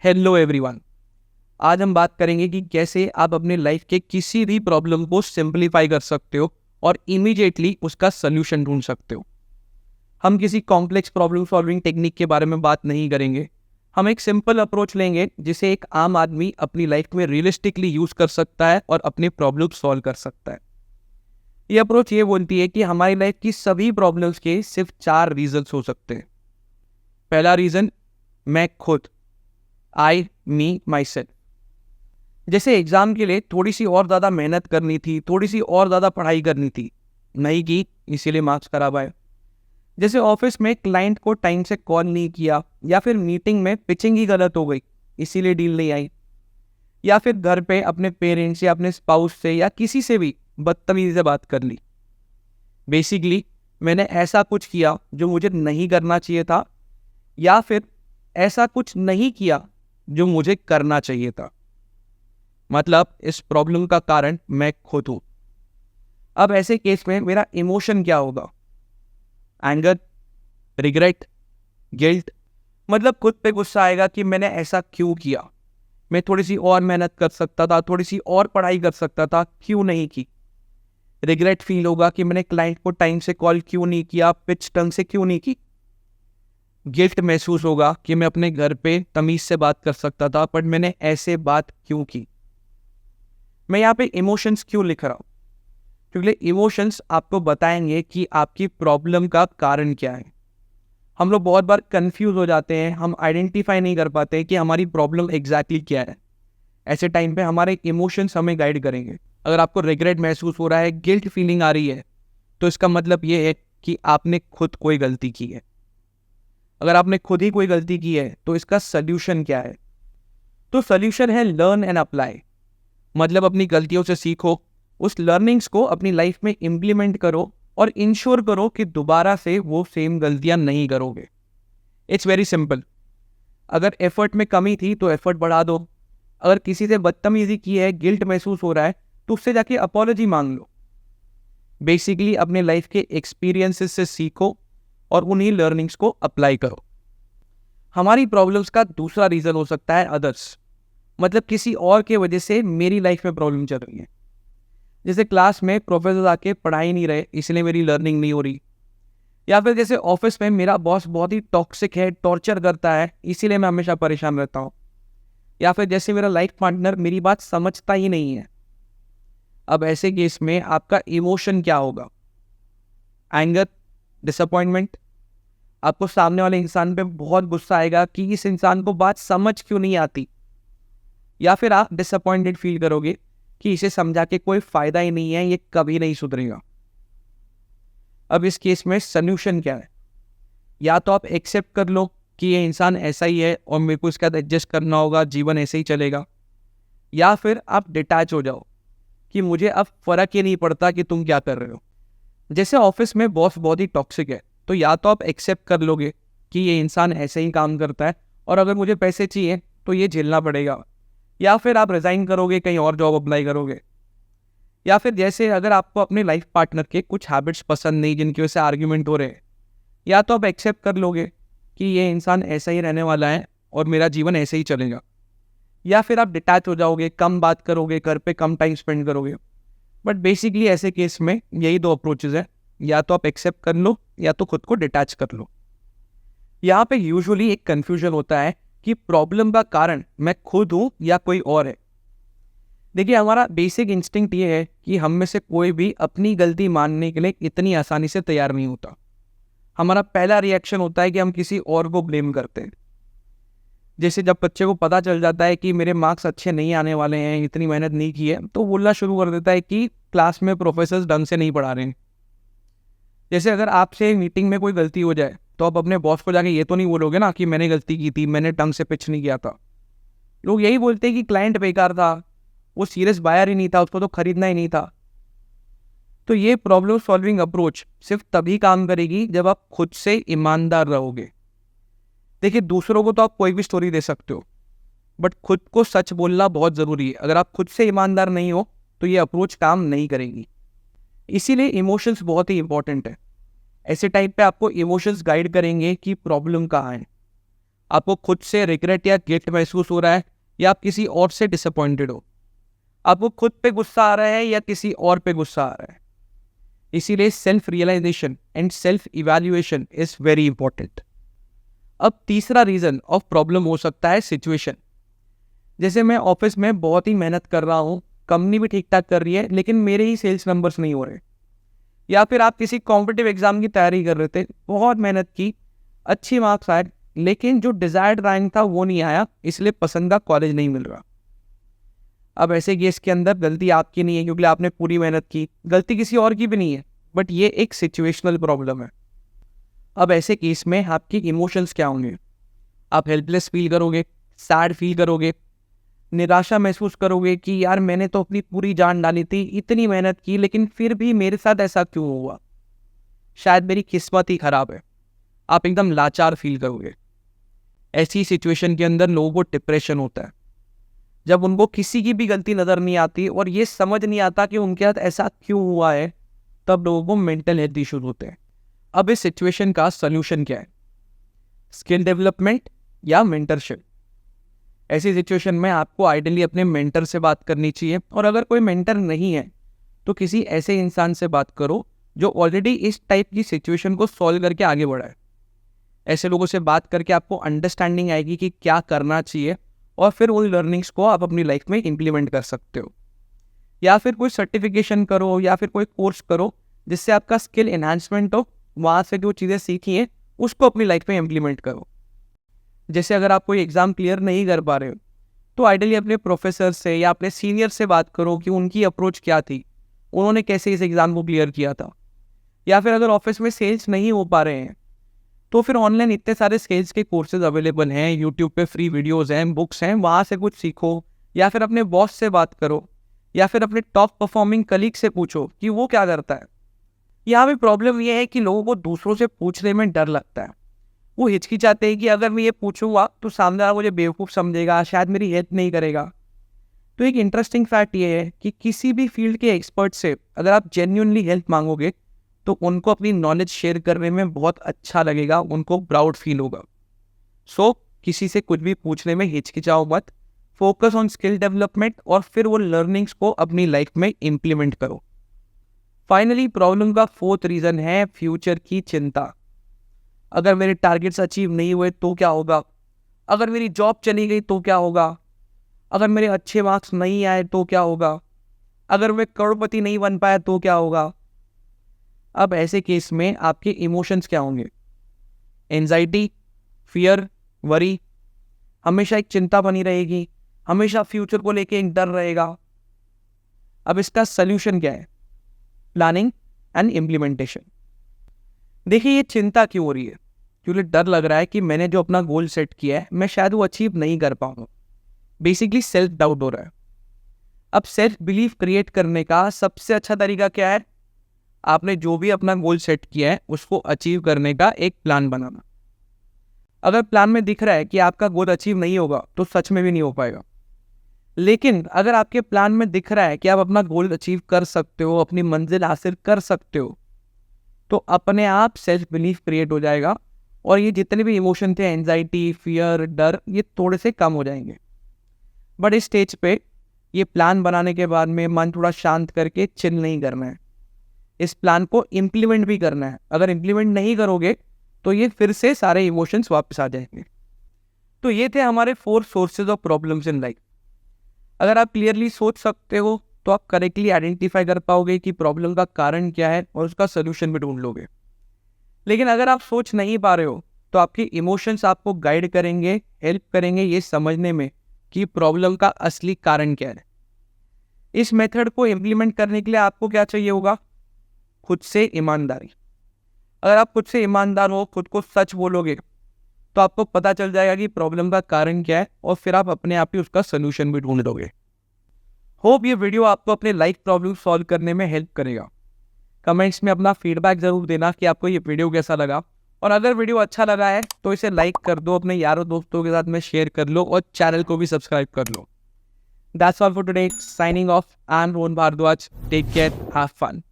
Hello everyone. आज हम बात करेंगे कि कैसे आप अपने लाइफ के किसी भी प्रॉब्लम को सिंपलीफाई कर सकते हो और इमीडिएटली उसका सल्यूशन ढूंढ सकते हो। हम किसी कॉम्प्लेक्स प्रॉब्लम सॉल्विंग टेक्निक के बारे में बात नहीं करेंगे। हम एक सिंपल अप्रोच लेंगे जिसे एक आम आदमी अपनी लाइफ में रियलिस्टिकली यूज कर सकता है और अपने प्रॉब्लम सॉल्व कर सकता है। ये अप्रोच ये बोलती है कि हमारी लाइफ की सभी प्रॉब्लम्स के सिर्फ 4 रीजंस हो सकते हैं। पहला रीजन, मैं खुद, आई मी माई सेल्फ। जैसे एग्जाम के लिए थोड़ी सी और ज़्यादा मेहनत करनी थी, थोड़ी सी और ज़्यादा पढ़ाई करनी थी, नहीं की, इसीलिए मार्क्स खराब आए। जैसे ऑफिस में क्लाइंट को टाइम से कॉल नहीं किया, या फिर मीटिंग में पिचिंग ही गलत हो गई, इसीलिए डील नहीं आई। या फिर घर पे अपने पेरेंट्स या अपने स्पाउस से या किसी से भी बदतमीजी से बात कर ली। बेसिकली मैंने ऐसा कुछ किया जो मुझे नहीं करना चाहिए था, या फिर ऐसा कुछ नहीं किया जो मुझे करना चाहिए था। मतलब इस प्रॉब्लम का कारण मैं खुद हूं। अब ऐसे केस में मेरा इमोशन क्या होगा? Anger, regret, guilt. मतलब खुद पे गुस्सा आएगा कि मैंने ऐसा क्यों किया, मैं थोड़ी सी और मेहनत कर सकता था, थोड़ी सी और पढ़ाई कर सकता था, क्यों नहीं की। रिग्रेट फील होगा कि मैंने क्लाइंट को टाइम से कॉल क्यों नहीं किया, पिच ढंग से क्यों नहीं की। गिल्ट महसूस होगा कि मैं अपने घर पे तमीज से बात कर सकता था, बट मैंने ऐसे बात क्यों की। मैं यहाँ पे इमोशंस क्यों लिख रहा हूँ? क्योंकि इमोशंस आपको बताएंगे कि आपकी प्रॉब्लम का कारण क्या है। हम लोग बहुत बार कंफ्यूज हो जाते हैं, हम आइडेंटिफाई नहीं कर पाते कि हमारी प्रॉब्लम एग्जैक्टली क्या है। ऐसे टाइम पे हमारे इमोशंस हमें गाइड करेंगे। अगर आपको रिग्रेट महसूस हो रहा है, गिल्ट फीलिंग आ रही है, तो इसका मतलब ये है कि आपने खुद कोई गलती की है। अगर आपने खुद ही कोई गलती की है तो इसका सल्यूशन क्या है? तो सल्यूशन है लर्न एंड अप्लाई। मतलब अपनी गलतियों से सीखो, उस लर्निंग्स को अपनी लाइफ में इम्प्लीमेंट करो और इंश्योर करो कि दोबारा से वो सेम गलतियां नहीं करोगे। It's very simple. अगर एफर्ट में कमी थी तो एफर्ट बढ़ा दो। अगर किसी से बदतमीजी की है, गिल्ट महसूस हो रहा है, तो उससे जाके अपॉलॉजी मांग लो। बेसिकली अपने लाइफ के एक्सपीरियंसेस से सीखो और उन्हीं लर्निंग्स को अप्लाई करो। हमारी प्रॉब्लम्स का दूसरा रीजन हो सकता है अदर्स। मतलब किसी और के वजह से मेरी लाइफ में प्रॉब्लम चल रही है। जैसे क्लास में प्रोफेसर आके पढ़ा ही नहीं रहे, इसलिए मेरी लर्निंग नहीं हो रही। या फिर जैसे ऑफिस में मेरा बॉस बहुत ही टॉक्सिक है, टॉर्चर करता है, इसीलिए मैं हमेशा परेशान रहता हूँ। या फिर जैसे मेरा लाइफ पार्टनर मेरी बात समझता ही नहीं है। अब ऐसे केस में आपका इमोशन क्या होगा? Anger, disappointment. आपको सामने वाले इंसान पे बहुत गुस्सा आएगा कि इस इंसान को बात समझ क्यों नहीं आती। या फिर आप डिसअपॉइंटेड फील करोगे कि इसे समझा के कोई फायदा ही नहीं है, ये कभी नहीं सुधरेगा। अब इस केस में सल्यूशन क्या है? या तो आप एक्सेप्ट कर लो कि ये इंसान ऐसा ही है और मेरे को इसके साथ एडजस्ट करना होगा, जीवन ऐसे ही चलेगा। या फिर आप डिटैच हो जाओ कि मुझे अब फर्क ही नहीं पड़ता कि तुम क्या कर रहे हो। जैसे ऑफिस में बॉस बहुत ही टॉक्सिक है, तो या तो आप एक्सेप्ट कर लोगे कि ये इंसान ऐसे ही काम करता है और अगर मुझे पैसे चाहिए तो ये झेलना पड़ेगा। या फिर आप रिजाइन करोगे, कहीं और जॉब अप्लाई करोगे। या फिर जैसे अगर आपको अपने लाइफ पार्टनर के कुछ हैबिट्स पसंद नहीं जिनकी वजह से आर्ग्यूमेंट हो रहे हैं, या तो आप एक्सेप्ट कर लोगे कि ये इंसान ऐसा ही रहने वाला है और मेरा जीवन ऐसे ही चलेगा। या फिर आप डिटैच हो जाओगे, कम बात करोगे, घर पे कम टाइम स्पेंड करोगे। बट बेसिकली ऐसे केस में यही 2 अप्रोचेज है, या तो आप एक्सेप्ट कर लो या तो खुद को डिटैच कर लो। यहाँ पे यूजुअली एक कन्फ्यूजन होता है कि प्रॉब्लम का कारण मैं खुद हूँ या कोई और है। देखिए, हमारा बेसिक इंस्टिंक्ट ये है कि हम में से कोई भी अपनी गलती मानने के लिए इतनी आसानी से तैयार नहीं होता। हमारा पहला रिएक्शन होता है कि हम किसी और को ब्लेम करते हैं। जैसे जब बच्चे को पता चल जाता है कि मेरे मार्क्स अच्छे नहीं आने वाले हैं, इतनी मेहनत नहीं की है, तो बोलना शुरू कर देता है कि क्लास में प्रोफेसर ढंग से नहीं पढ़ा रहे हैं। जैसे अगर आपसे मीटिंग में कोई गलती हो जाए तो आप अपने बॉस को जाके ये तो नहीं बोलोगे ना कि मैंने गलती की थी, मैंने ढंग से पिच नहीं किया था। लोग यही बोलते हैं कि क्लाइंट बेकार था, वो सीरियस बायर ही नहीं था, उसको तो खरीदना ही नहीं था। तो ये प्रॉब्लम सॉल्विंग अप्रोच सिर्फ तभी काम करेगी जब आप खुद से ईमानदार रहोगे। देखिए, दूसरों को तो आप कोई भी स्टोरी दे सकते हो, बट खुद को सच बोलना बहुत ज़रूरी है। अगर आप खुद से ईमानदार नहीं हो तो ये अप्रोच काम नहीं करेगी। इसीलिए इमोशंस बहुत ही इंपॉर्टेंट है। ऐसे टाइम पे आपको इमोशंस गाइड करेंगे कि प्रॉब्लम कहाँ है। आपको खुद से रिग्रेट या गिल्ट महसूस हो रहा है, या आप किसी और से डिसअपॉइंटेड हो? आपको खुद पे गुस्सा आ रहा है या किसी और पे गुस्सा आ रहा है? इसीलिए self realisation and self evaluation is very important. अब तीसरा रीजन ऑफ प्रॉब्लम हो सकता है सिचुएशन। जैसे मैं ऑफिस में बहुत ही मेहनत कर रहा हूँ, कंपनी भी ठीक ठाक कर रही है, लेकिन मेरे ही सेल्स नंबर्स नहीं हो रहे। या फिर आप किसी कॉम्पिटिटिव एग्जाम की तैयारी कर रहे थे, बहुत मेहनत की, अच्छी मार्क्स आए, लेकिन जो डिजायर्ड रैंक था वो नहीं आया, इसलिए पसंद का कॉलेज नहीं मिल रहा। अब ऐसे केस के अंदर गलती आपकी नहीं है, क्योंकि आपने पूरी मेहनत की, गलती किसी और की भी नहीं है, बट ये एक सिचुएशनल प्रॉब्लम है। अब ऐसे केस में आपके इमोशंस क्या होंगे? आप हेल्पलेस फील करोगे, सैड फील करोगे, निराशा महसूस करोगे कि यार मैंने तो अपनी पूरी जान डाली थी, इतनी मेहनत की, लेकिन फिर भी मेरे साथ ऐसा क्यों हुआ? शायद मेरी किस्मत ही खराब है। आप एकदम लाचार फील करोगे। ऐसी सिचुएशन के अंदर लोगों को डिप्रेशन होता है, जब उनको किसी की भी गलती नजर नहीं आती और ये समझ नहीं आता कि उनके साथ ऐसा क्यों हुआ है, तब लोगों को मेंटल हेल्थ इश्यूज होते हैं। अब इस सिचुएशन का सॉल्यूशन क्या है? स्किल डेवलपमेंट या मेंटरशिप? ऐसी सिचुएशन में आपको आइडियली अपने मेंटर से बात करनी चाहिए, और अगर कोई मेंटर नहीं है तो किसी ऐसे इंसान से बात करो जो ऑलरेडी इस टाइप की सिचुएशन को सॉल्व करके आगे बढ़ा है। ऐसे लोगों से बात करके आपको अंडरस्टैंडिंग आएगी कि क्या करना चाहिए, और फिर उन लर्निंग्स को आप अपनी लाइफ में इम्प्लीमेंट कर सकते हो। या फिर कोई सर्टिफिकेशन करो, या फिर कोई कोर्स करो जिससे आपका स्किल एनहांसमेंट हो, वहाँ से जो चीज़ें सीखी हैं उसको अपनी लाइफ में इम्प्लीमेंट करो। जैसे अगर आप कोई एग्ज़ाम क्लियर नहीं कर पा रहे हो, तो आइडियली अपने प्रोफेसर से या अपने सीनियर से बात करो कि उनकी अप्रोच क्या थी, उन्होंने कैसे इस एग्ज़ाम को क्लियर किया था। या फिर अगर ऑफिस में सेल्स नहीं हो पा रहे हैं, तो फिर ऑनलाइन इतने सारे सेल्स के कोर्सेज अवेलेबल हैं, यूट्यूब पे फ्री वीडियोज़ हैं, बुक्स हैं, वहाँ से कुछ सीखो। या फिर अपने बॉस से बात करो, या फिर अपने टॉप परफॉर्मिंग कलीग से पूछो कि वो क्या करता है। यहाँ भी प्रॉब्लम ये है कि लोगों को दूसरों से पूछने में डर लगता है। वो हिचकिचाते हैं कि अगर मैं ये पूछूंगा तो सामने वाला मुझे बेवकूफ़ समझेगा, शायद मेरी हेल्प नहीं करेगा। तो एक इंटरेस्टिंग फैक्ट ये है कि किसी भी फील्ड के एक्सपर्ट से अगर आप जेन्युइनली हेल्प मांगोगे तो उनको अपनी नॉलेज शेयर करने में बहुत अच्छा लगेगा, उनको प्राउड फील होगा। सो किसी से कुछ भी पूछने में हिचकिचाओ मत, फोकस ऑन स्किल डेवलपमेंट और फिर वो लर्निंग्स को अपनी लाइफ में इम्प्लीमेंट करो। फाइनली प्रॉब्लम का फोर्थ रीज़न है फ्यूचर की चिंता। अगर मेरे टारगेट्स अचीव नहीं हुए तो क्या होगा? अगर मेरी जॉब चली गई तो क्या होगा? अगर मेरे अच्छे मार्क्स नहीं आए तो क्या होगा? अगर मैं करोड़पति नहीं बन पाया तो क्या होगा? अब ऐसे केस में आपके इमोशंस क्या होंगे? एंजाइटी, फियर, वरी, हमेशा एक चिंता बनी रहेगी, हमेशा फ्यूचर को लेके एक डर रहेगा। अब इसका सल्यूशन क्या है? Planning and implementation. देखिए, ये चिंता क्यों हो रही है? क्योंकि डर लग रहा है कि मैंने जो अपना गोल सेट किया है मैं शायद वो अचीव नहीं कर पाऊंगा। बेसिकली सेल्फ डाउट हो रहा है। अब सेल्फ बिलीफ क्रिएट करने का सबसे अच्छा तरीका क्या है? आपने जो भी अपना गोल सेट किया है उसको अचीव करने का एक प्लान बनाना। अगर प्लान में दिख रहा है कि आपका गोल अचीव नहीं होगा तो सच में भी नहीं हो पाएगा। लेकिन अगर आपके प्लान में दिख रहा है कि आप अपना गोल अचीव कर सकते हो, अपनी मंजिल हासिल कर सकते हो, तो अपने आप सेल्फ बिलीफ क्रिएट हो जाएगा, और ये जितने भी इमोशन थे, एंजाइटी, फियर, डर, ये थोड़े से कम हो जाएंगे। बट इस स्टेज पे ये प्लान बनाने के बाद में मन थोड़ा शांत करके चिल नहीं करना है, इस प्लान को इम्प्लीमेंट भी करना है। अगर इम्प्लीमेंट नहीं करोगे तो ये फिर से सारे इमोशंस वापस आ जाएंगे। तो ये थे हमारे 4 sources of problems in life. अगर आप क्लियरली सोच सकते हो तो आप करेक्टली आइडेंटिफाई कर पाओगे कि प्रॉब्लम का कारण क्या है और उसका सोल्यूशन भी ढूंढ लोगे। लेकिन अगर आप सोच नहीं पा रहे हो तो आपके इमोशंस आपको गाइड करेंगे, हेल्प करेंगे ये समझने में कि प्रॉब्लम का असली कारण क्या है। इस मेथड को इम्प्लीमेंट करने के लिए आपको क्या चाहिए होगा? खुद से ईमानदारी। अगर आप खुद से ईमानदार हो, खुद को सच बोलोगे, तो आपको पता चल जाएगा कि प्रॉब्लम का कारण क्या है, और फिर आप अपने आप ही उसका सोल्यूशन भी ढूंढ लोगे। होप ये वीडियो आपको अपने लाइफ प्रॉब्लम सॉल्व करने में हेल्प करेगा। कमेंट्स में अपना फीडबैक जरूर देना कि आपको ये वीडियो कैसा लगा, और अगर वीडियो अच्छा लगा है तो इसे लाइक कर दो, अपने यारों दोस्तों के साथ में शेयर कर लो, और चैनल को भी सब्सक्राइब कर लो। That's all for today. Signing off. I'm Rohan Bhardwaj. Take care. Have fun.